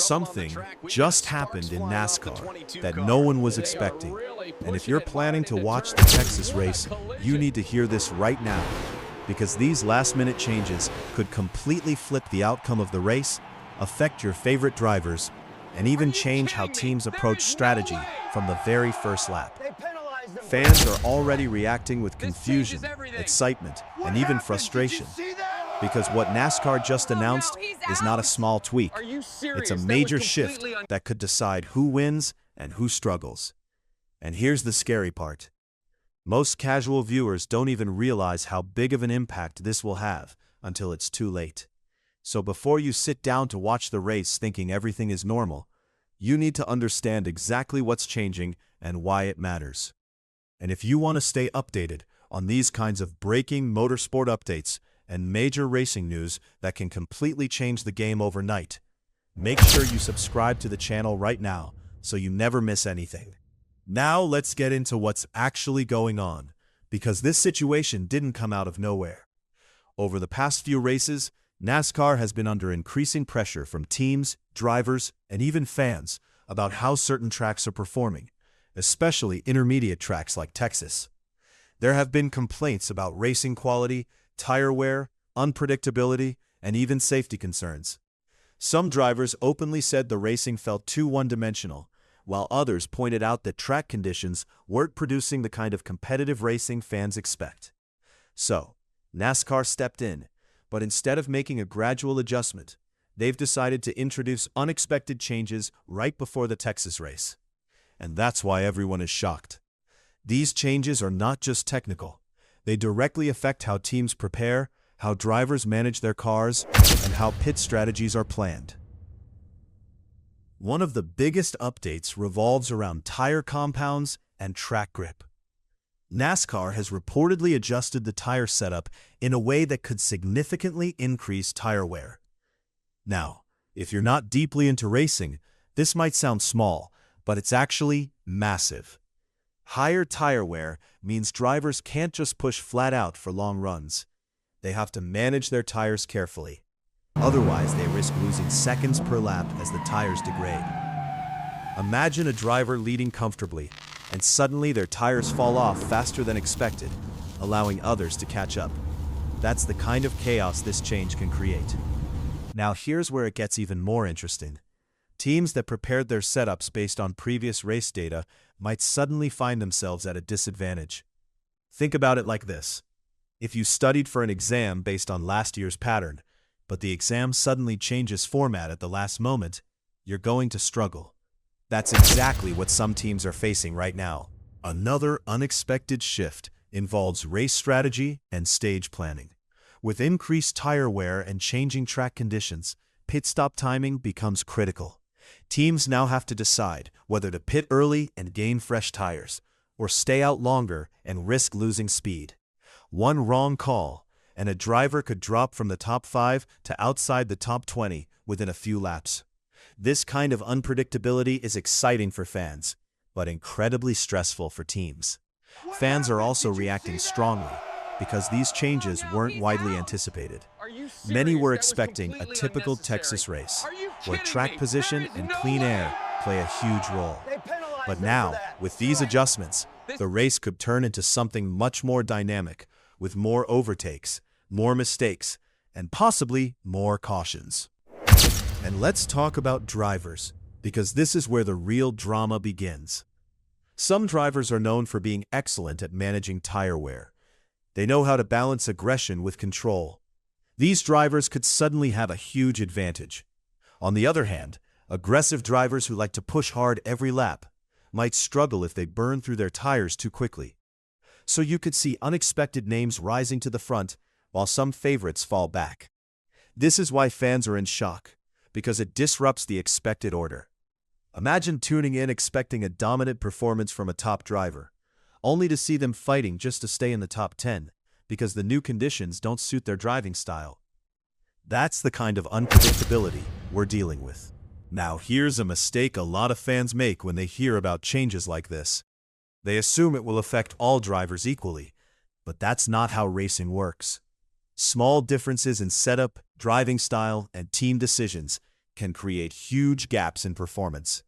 Something just happened in NASCAR that no one was expecting. And if you're planning to watch the Texas race, you need to hear this right now, because these last-minute changes could completely flip the outcome of the race, affect your favorite drivers, and even change how teams approach strategy from the very first lap. Fans are already reacting with confusion, excitement, and even frustration, because what NASCAR just announced is not a small tweak. It's a major shift that could decide who wins and who struggles. And here's the scary part. Most casual viewers don't even realize how big of an impact this will have until it's too late. So before you sit down to watch the race thinking everything is normal, you need to understand exactly what's changing and why it matters. And if you want to stay updated on these kinds of breaking motorsport updates and major racing news that can completely change the game overnight, make sure you subscribe to the channel right now so you never miss anything. Now let's get into what's actually going on, because this situation didn't come out of nowhere. Over the past few races, NASCAR has been under increasing pressure from teams, drivers, and even fans about how certain tracks are performing, especially intermediate tracks like Texas. There have been complaints about racing quality, tire wear, unpredictability, and even safety concerns. Some drivers openly said the racing felt too one-dimensional, while others pointed out that track conditions weren't producing the kind of competitive racing fans expect. So, NASCAR stepped in, but instead of making a gradual adjustment, they've decided to introduce unexpected changes right before the Texas race. And that's why everyone is shocked. These changes are not just technical. They directly affect how teams prepare, how drivers manage their cars, and how pit strategies are planned. One of the biggest updates revolves around tire compounds and track grip. NASCAR has reportedly adjusted the tire setup in a way that could significantly increase tire wear. Now, if you're not deeply into racing, this might sound small, but it's actually massive. Higher tire wear means drivers can't just push flat out for long runs. They have to manage their tires carefully. Otherwise, they risk losing seconds per lap as the tires degrade. Imagine a driver leading comfortably, and suddenly their tires fall off faster than expected, allowing others to catch up. That's the kind of chaos this change can create. Now here's where it gets even more interesting. Teams that prepared their setups based on previous race data might suddenly find themselves at a disadvantage. Think about it like this. If you studied for an exam based on last year's pattern, but the exam suddenly changes format at the last moment, you're going to struggle. That's exactly what some teams are facing right now. Another unexpected shift involves race strategy and stage planning. With increased tire wear and changing track conditions, pit stop timing becomes critical. Teams now have to decide whether to pit early and gain fresh tires, or stay out longer and risk losing speed. One wrong call, and a driver could drop from the top 5 to outside the top 20 within a few laps. This kind of unpredictability is exciting for fans, but incredibly stressful for teams. Fans are also reacting strongly, because these changes weren't widely anticipated. Many were expecting a typical Texas race, where track position and clean air play a huge role. But now, with these adjustments, the race could turn into something much more dynamic, with more overtakes, more mistakes, and possibly more cautions. And let's talk about drivers, because this is where the real drama begins. Some drivers are known for being excellent at managing tire wear. They know how to balance aggression with control. These drivers could suddenly have a huge advantage. On the other hand, aggressive drivers who like to push hard every lap might struggle if they burn through their tires too quickly. So you could see unexpected names rising to the front while some favorites fall back. This is why fans are in shock, because it disrupts the expected order. Imagine tuning in expecting a dominant performance from a top driver, only to see them fighting just to stay in the top 10 because the new conditions don't suit their driving style. That's the kind of unpredictability we're dealing with. Now here's a mistake a lot of fans make when they hear about changes like this. They assume it will affect all drivers equally, but that's not how racing works. Small differences in setup, driving style, and team decisions can create huge gaps in performance.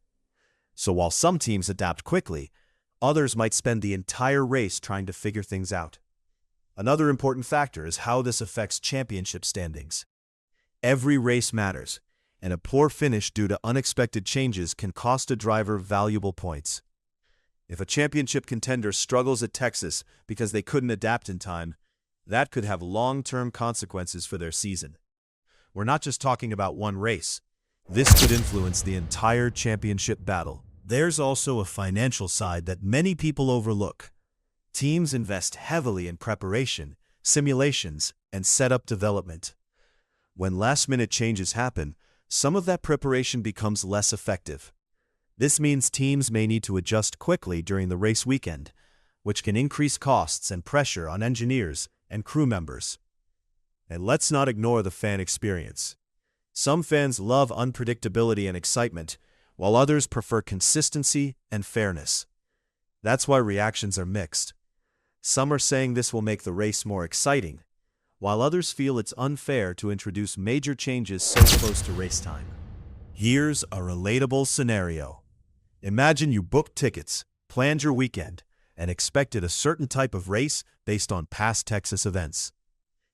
So while some teams adapt quickly, others might spend the entire race trying to figure things out. Another important factor is how this affects championship standings. Every race matters, and a poor finish due to unexpected changes can cost a driver valuable points. If a championship contender struggles at Texas because they couldn't adapt in time, that could have long-term consequences for their season. We're not just talking about one race. This could influence the entire championship battle. There's also a financial side that many people overlook. Teams invest heavily in preparation, simulations, and setup development. When last-minute changes happen, some of that preparation becomes less effective. This means teams may need to adjust quickly during the race weekend, which can increase costs and pressure on engineers and crew members. And let's not ignore the fan experience. Some fans love unpredictability and excitement, while others prefer consistency and fairness. That's why reactions are mixed. Some are saying this will make the race more exciting, while others feel it's unfair to introduce major changes so close to race time. Here's a relatable scenario. Imagine you booked tickets, planned your weekend, and expected a certain type of race based on past Texas events.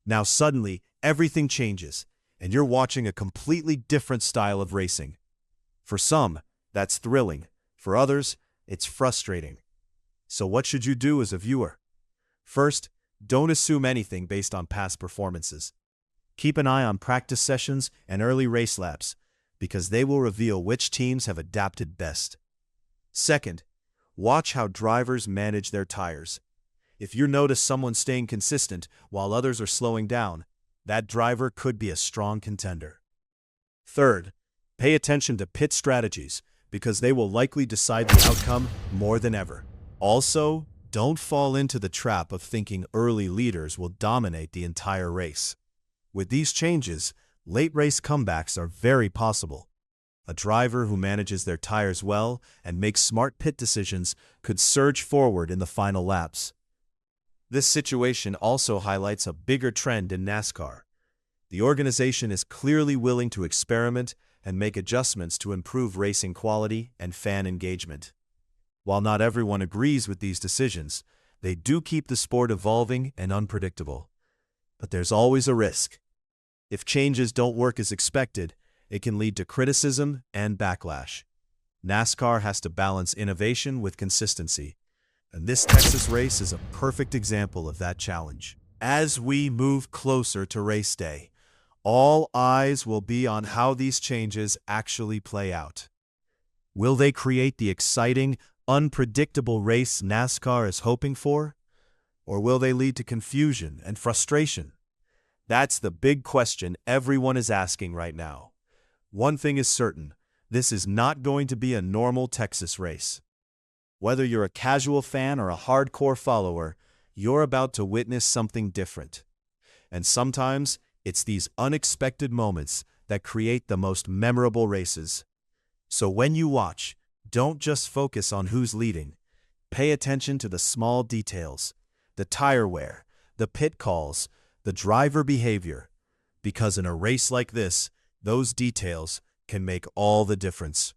Now suddenly, everything changes, and you're watching a completely different style of racing. For some, that's thrilling. For others, it's frustrating. So what should you do as a viewer? First, don't assume anything based on past performances. Keep an eye on practice sessions and early race laps, because they will reveal which teams have adapted best. Second, watch how drivers manage their tires. If you notice someone staying consistent while others are slowing down, that driver could be a strong contender. Third, pay attention to pit strategies, because they will likely decide the outcome more than ever. Also, don't fall into the trap of thinking early leaders will dominate the entire race. With these changes, late race comebacks are very possible. A driver who manages their tires well and makes smart pit decisions could surge forward in the final laps. This situation also highlights a bigger trend in NASCAR. The organization is clearly willing to experiment and make adjustments to improve racing quality and fan engagement. While not everyone agrees with these decisions, they do keep the sport evolving and unpredictable. But there's always a risk. If changes don't work as expected, it can lead to criticism and backlash. NASCAR has to balance innovation with consistency, and this Texas race is a perfect example of that challenge. As we move closer to race day, all eyes will be on how these changes actually play out. Will they create the exciting, unpredictable race NASCAR is hoping for? Or will they lead to confusion and frustration? That's the big question everyone is asking right now. One thing is certain, this is not going to be a normal Texas race. Whether you're a casual fan or a hardcore follower, you're about to witness something different. And sometimes, it's these unexpected moments that create the most memorable races. So when you watch, don't just focus on who's leading. Pay attention to the small details, the tire wear, the pit calls, the driver behavior. Because in a race like this, those details can make all the difference.